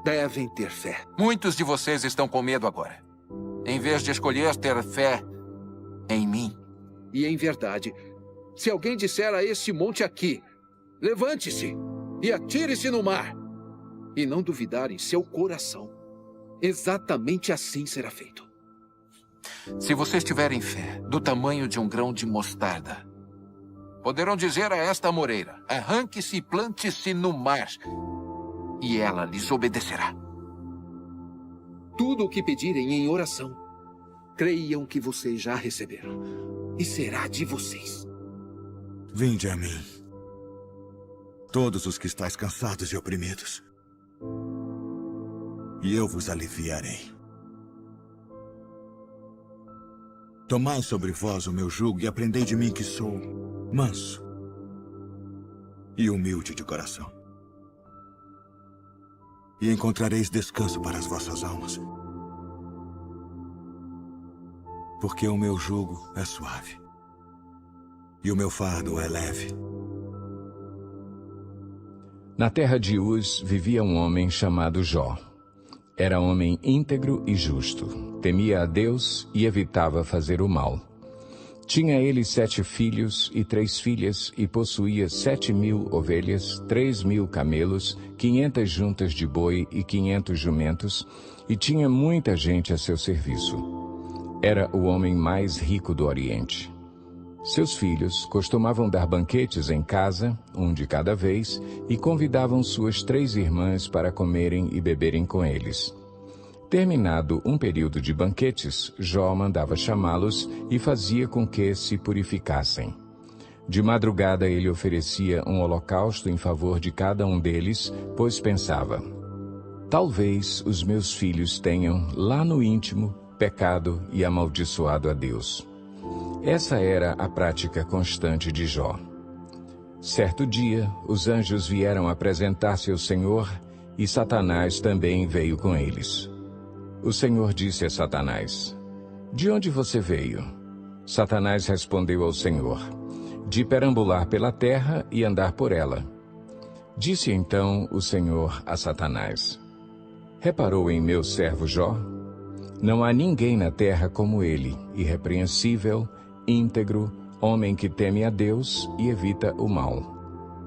devem ter fé. Muitos de vocês estão com medo agora. Em vez de escolher ter fé em mim. E em verdade, se alguém disser a este monte aqui, levante-se e atire-se no mar, e não duvidar em seu coração, exatamente assim será feito. Se vocês tiverem fé do tamanho de um grão de mostarda, poderão dizer a esta amoreira, arranque-se e plante-se no mar, e ela lhes obedecerá. Tudo o que pedirem em oração, creiam que vocês já receberam, e será de vocês. Vinde a mim, todos os que estáis cansados e oprimidos, e eu vos aliviarei. Tomai sobre vós o meu jugo e aprendei de mim que sou manso e humilde de coração. E encontrareis descanso para as vossas almas. Porque o meu jugo é suave e o meu fardo é leve. Na terra de Uz vivia um homem chamado Jó. Era homem íntegro e justo, temia a Deus e evitava fazer o mal. Tinha ele 7 filhos e 3 filhas e possuía 7.000 ovelhas, 3.000 camelos, 500 juntas de boi e 500 jumentos, e tinha muita gente a seu serviço. Era o homem mais rico do Oriente. Seus filhos costumavam dar banquetes em casa, um de cada vez, e convidavam suas 3 irmãs para comerem e beberem com eles. Terminado um período de banquetes, Jó mandava chamá-los e fazia com que se purificassem. De madrugada ele oferecia um holocausto em favor de cada um deles, pois pensava, talvez os meus filhos tenham, lá no íntimo, pecado e amaldiçoado a Deus. Essa era a prática constante de Jó. Certo dia, os anjos vieram apresentar-se ao Senhor e Satanás também veio com eles. O Senhor disse a Satanás, de onde você veio? Satanás respondeu ao Senhor, de perambular pela terra e andar por ela. Disse então o Senhor a Satanás, reparou em meu servo Jó? Não há ninguém na terra como ele, irrepreensível, íntegro, homem que teme a Deus e evita o mal.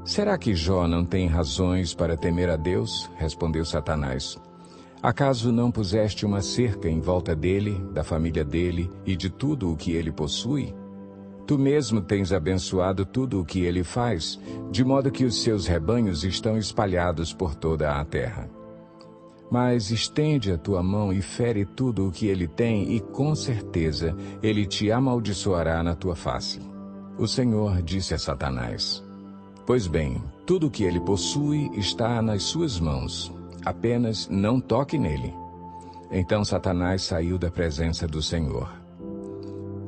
Será que Jó não tem razões para temer a Deus? Respondeu Satanás. Acaso não puseste uma cerca em volta dele, da família dele e de tudo o que ele possui? Tu mesmo tens abençoado tudo o que ele faz, de modo que os seus rebanhos estão espalhados por toda a terra. Mas estende a tua mão e fere tudo o que ele tem, e com certeza ele te amaldiçoará na tua face. O Senhor disse a Satanás, pois bem, tudo o que ele possui está nas suas mãos, apenas não toque nele. Então Satanás saiu da presença do Senhor.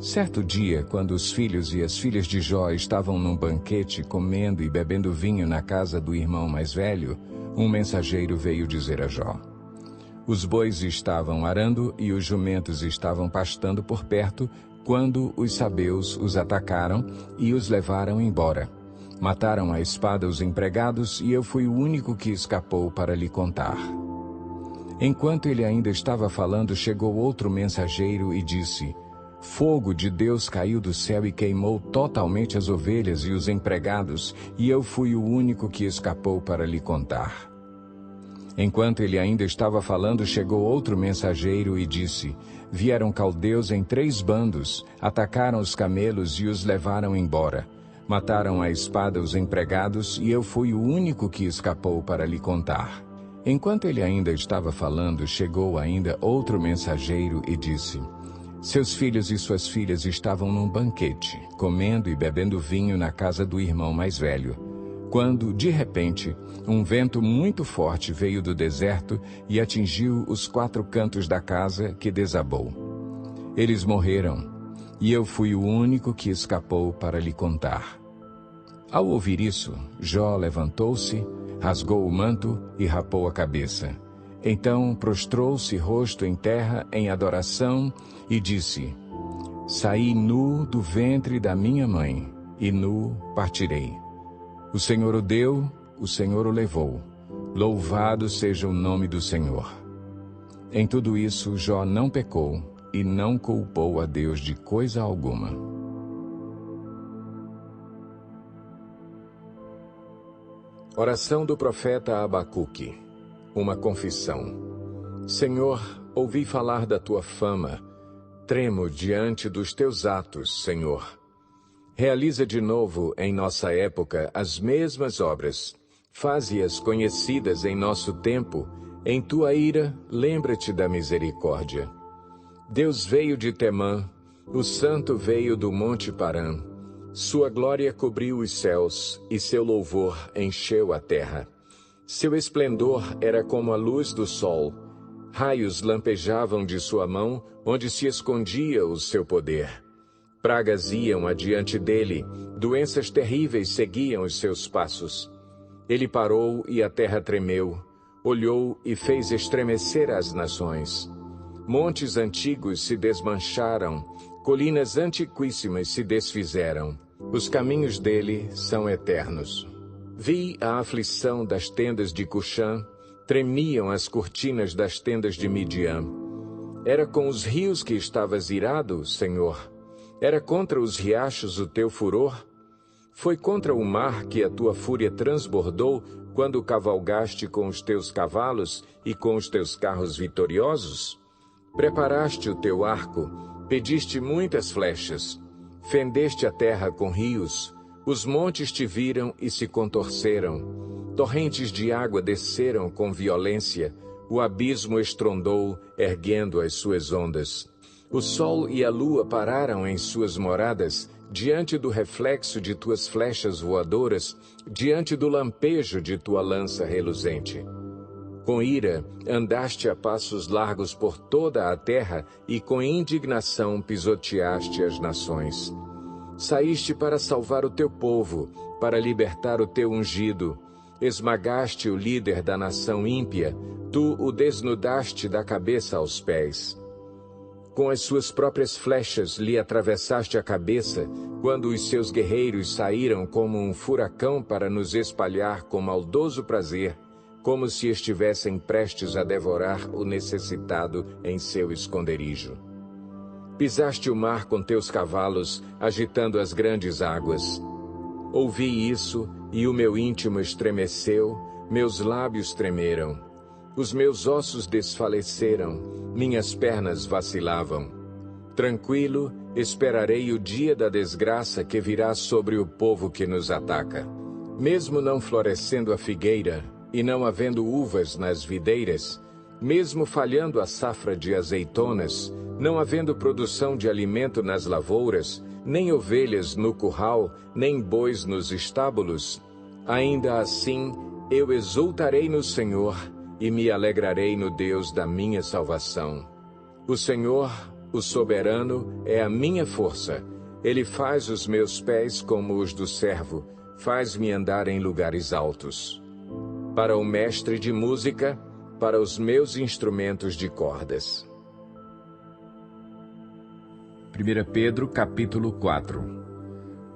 Certo dia, quando os filhos e as filhas de Jó estavam num banquete, comendo e bebendo vinho na casa do irmão mais velho, um mensageiro veio dizer a Jó, os bois estavam arando e os jumentos estavam pastando por perto, quando os sabeus os atacaram e os levaram embora. Mataram à espada os empregados e eu fui o único que escapou para lhe contar. Enquanto ele ainda estava falando, chegou outro mensageiro e disse, fogo de Deus caiu do céu e queimou totalmente as ovelhas e os empregados, e eu fui o único que escapou para lhe contar. Enquanto ele ainda estava falando, chegou outro mensageiro e disse, vieram caldeus em 3 bandos, atacaram os camelos e os levaram embora. Mataram à espada os empregados, e eu fui o único que escapou para lhe contar. Enquanto ele ainda estava falando, chegou ainda outro mensageiro e disse, seus filhos e suas filhas estavam num banquete, comendo e bebendo vinho na casa do irmão mais velho, quando, de repente, um vento muito forte veio do deserto e atingiu os 4 cantos da casa, que desabou. Eles morreram, e eu fui o único que escapou para lhe contar. Ao ouvir isso, Jó levantou-se, rasgou o manto e rapou a cabeça. Então prostrou-se rosto em terra em adoração e disse, saí nu do ventre da minha mãe, e nu partirei. O Senhor o deu, o Senhor o levou. Louvado seja o nome do Senhor. Em tudo isso, Jó não pecou e não culpou a Deus de coisa alguma. Oração do profeta Abacuque. Uma confissão. Senhor, ouvi falar da tua fama. Tremo diante dos teus atos, Senhor. Realiza de novo em nossa época as mesmas obras. Faze-as conhecidas em nosso tempo. Em tua ira, lembra-te da misericórdia. Deus veio de Temã, o Santo veio do Monte Parã. Sua glória cobriu os céus, e seu louvor encheu a terra. Seu esplendor era como a luz do sol. Raios lampejavam de sua mão, onde se escondia o seu poder. Pragas iam adiante dele, doenças terríveis seguiam os seus passos. Ele parou e a terra tremeu. Olhou e fez estremecer as nações. Montes antigos se desmancharam, colinas antiquíssimas se desfizeram. Os caminhos dele são eternos. Vi a aflição das tendas de Cuxã, tremiam as cortinas das tendas de Midian. Era com os rios que estavas irado, Senhor? Era contra os riachos o teu furor? Foi contra o mar que a tua fúria transbordou, quando cavalgaste com os teus cavalos e com os teus carros vitoriosos? Preparaste o teu arco, pediste muitas flechas, fendeste a terra com rios, os montes te viram e se contorceram, torrentes de água desceram com violência, o abismo estrondou, erguendo as suas ondas. O sol e a lua pararam em suas moradas, diante do reflexo de tuas flechas voadoras, diante do lampejo de tua lança reluzente. Com ira, andaste a passos largos por toda a terra e com indignação pisoteaste as nações. Saíste para salvar o teu povo, para libertar o teu ungido. Esmagaste o líder da nação ímpia, tu o desnudaste da cabeça aos pés. Com as suas próprias flechas lhe atravessaste a cabeça, quando os seus guerreiros saíram como um furacão para nos espalhar com maldoso prazer, como se estivessem prestes a devorar o necessitado em seu esconderijo. Pisaste o mar com teus cavalos, agitando as grandes águas. Ouvi isso, e o meu íntimo estremeceu, meus lábios tremeram. Os meus ossos desfaleceram, minhas pernas vacilavam. Tranquilo, esperarei o dia da desgraça que virá sobre o povo que nos ataca. Mesmo não florescendo a figueira, e não havendo uvas nas videiras, mesmo falhando a safra de azeitonas, não havendo produção de alimento nas lavouras, nem ovelhas no curral, nem bois nos estábulos, ainda assim eu exultarei no Senhor, e me alegrarei no Deus da minha salvação. O Senhor, o soberano, é a minha força. Ele faz os meus pés como os do servo, faz-me andar em lugares altos. Para o mestre de música, para os meus instrumentos de cordas. 1 Pedro, capítulo 4.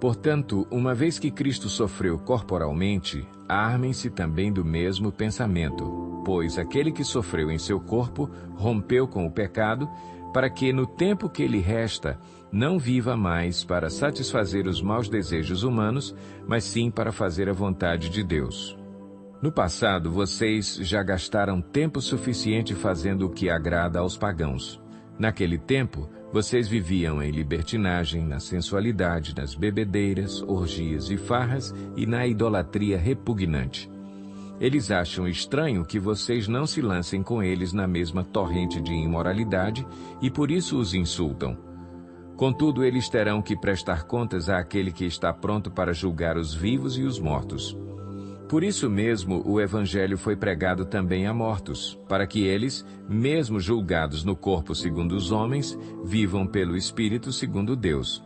Portanto, uma vez que Cristo sofreu corporalmente, armem-se também do mesmo pensamento, pois aquele que sofreu em seu corpo rompeu com o pecado, para que no tempo que lhe resta não viva mais para satisfazer os maus desejos humanos, mas sim para fazer a vontade de Deus. No passado, vocês já gastaram tempo suficiente fazendo o que agrada aos pagãos. Naquele tempo, vocês viviam em libertinagem, na sensualidade, nas bebedeiras, orgias e farras e na idolatria repugnante. Eles acham estranho que vocês não se lancem com eles na mesma torrente de imoralidade e por isso os insultam. Contudo, eles terão que prestar contas àquele que está pronto para julgar os vivos e os mortos. Por isso mesmo o Evangelho foi pregado também a mortos, para que eles, mesmo julgados no corpo segundo os homens, vivam pelo Espírito segundo Deus.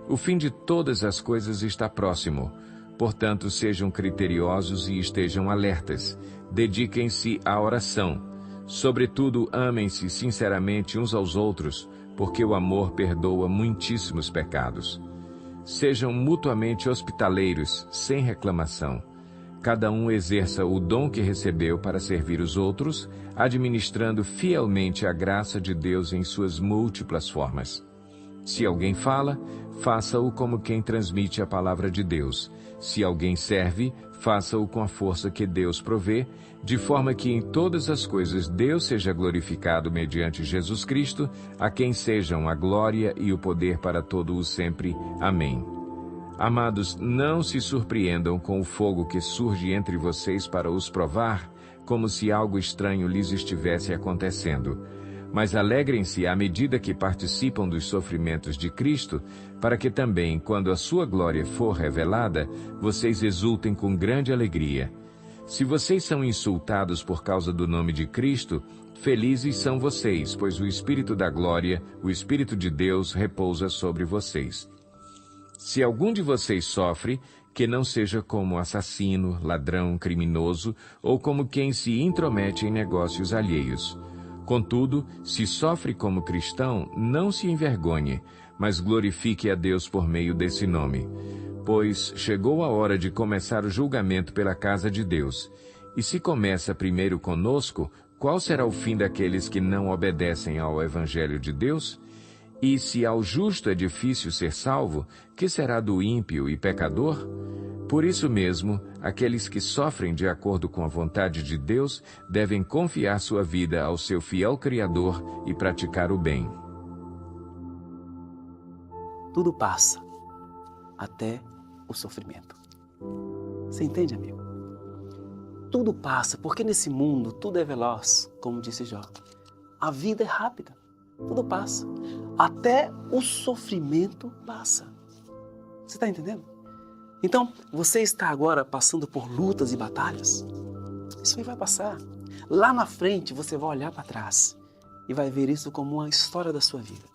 O fim de todas as coisas está próximo. Portanto, sejam criteriosos e estejam alertas. Dediquem-se à oração. Sobretudo, amem-se sinceramente uns aos outros, porque o amor perdoa muitíssimos pecados. Sejam mutuamente hospitaleiros, sem reclamação. cada um exerça o dom que recebeu para servir os outros, administrando fielmente a graça de Deus em suas múltiplas formas. Se alguém fala, faça-o como quem transmite a palavra de Deus. Se alguém serve, faça-o com a força que Deus provê, de forma que em todas as coisas Deus seja glorificado mediante Jesus Cristo, a quem sejam a glória e o poder para todo o sempre. Amém. Amados, não se surpreendam com o fogo que surge entre vocês para os provar, como se algo estranho lhes estivesse acontecendo. Mas alegrem-se à medida que participam dos sofrimentos de Cristo, para que também, quando a sua glória for revelada, vocês exultem com grande alegria. Se vocês são insultados por causa do nome de Cristo, felizes são vocês, pois o Espírito da glória, o Espírito de Deus, repousa sobre vocês. Se algum de vocês sofre, que não seja como assassino, ladrão, criminoso, ou como quem se intromete em negócios alheios. Contudo, se sofre como cristão, não se envergonhe, mas glorifique a Deus por meio desse nome. Pois chegou a hora de começar o julgamento pela casa de Deus. E se começa primeiro conosco, qual será o fim daqueles que não obedecem ao Evangelho de Deus? E se ao justo é difícil ser salvo, que será do ímpio e pecador? Por isso mesmo, aqueles que sofrem de acordo com a vontade de Deus devem confiar sua vida ao seu fiel Criador e praticar o bem. Tudo passa, até o sofrimento. Você entende, amigo? Tudo passa, porque nesse mundo tudo é veloz, como disse Jó. A vida é rápida, tudo passa. Até o sofrimento passa. Você está entendendo? Então, você está agora passando por lutas e batalhas. Isso aí vai passar. Lá na frente, você vai olhar para trás e vai ver isso como uma história da sua vida.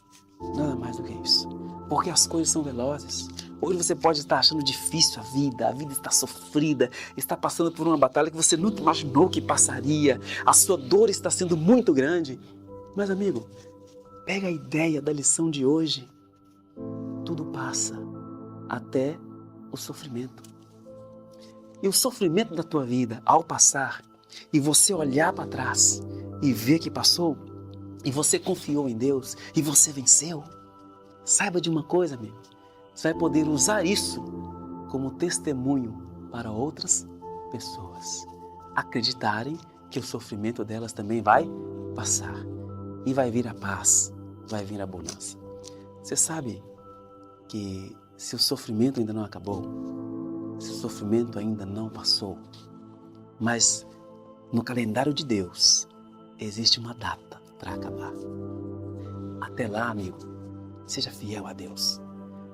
Nada mais do que isso. Porque as coisas são velozes. Hoje você pode estar achando difícil a vida está sofrida, está passando por uma batalha que você nunca imaginou que passaria, a sua dor está sendo muito grande. Mas, amigo, pega a ideia da lição de hoje. Tudo passa, até o sofrimento. E o sofrimento da tua vida, ao passar, e você olhar para trás e ver que passou, e você confiou em Deus, e você venceu, saiba de uma coisa, amigo, você vai poder usar isso como testemunho para outras pessoas acreditarem que o sofrimento delas também vai passar, e vai vir a paz, vai vir a bonança. Você sabe que se o sofrimento ainda não acabou, se o sofrimento ainda não passou, mas no calendário de Deus existe uma data para acabar. Até lá, amigo, seja fiel a Deus.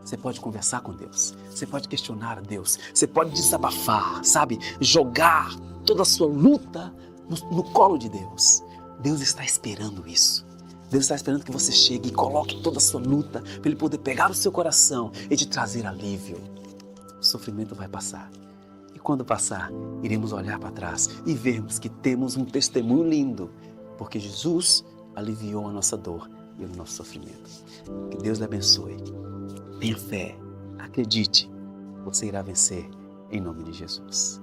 Você pode conversar com Deus, você pode questionar a Deus, você pode desabafar, sabe? Jogar toda a sua luta no colo de Deus. Deus está esperando isso. Deus está esperando que você chegue e coloque toda a sua luta para Ele poder pegar o seu coração e te trazer alívio. O sofrimento vai passar. E quando passar, iremos olhar para trás e vermos que temos um testemunho lindo, porque Jesus aliviou a nossa dor e o nosso sofrimento. Que Deus lhe abençoe. Tenha fé, acredite, você irá vencer em nome de Jesus.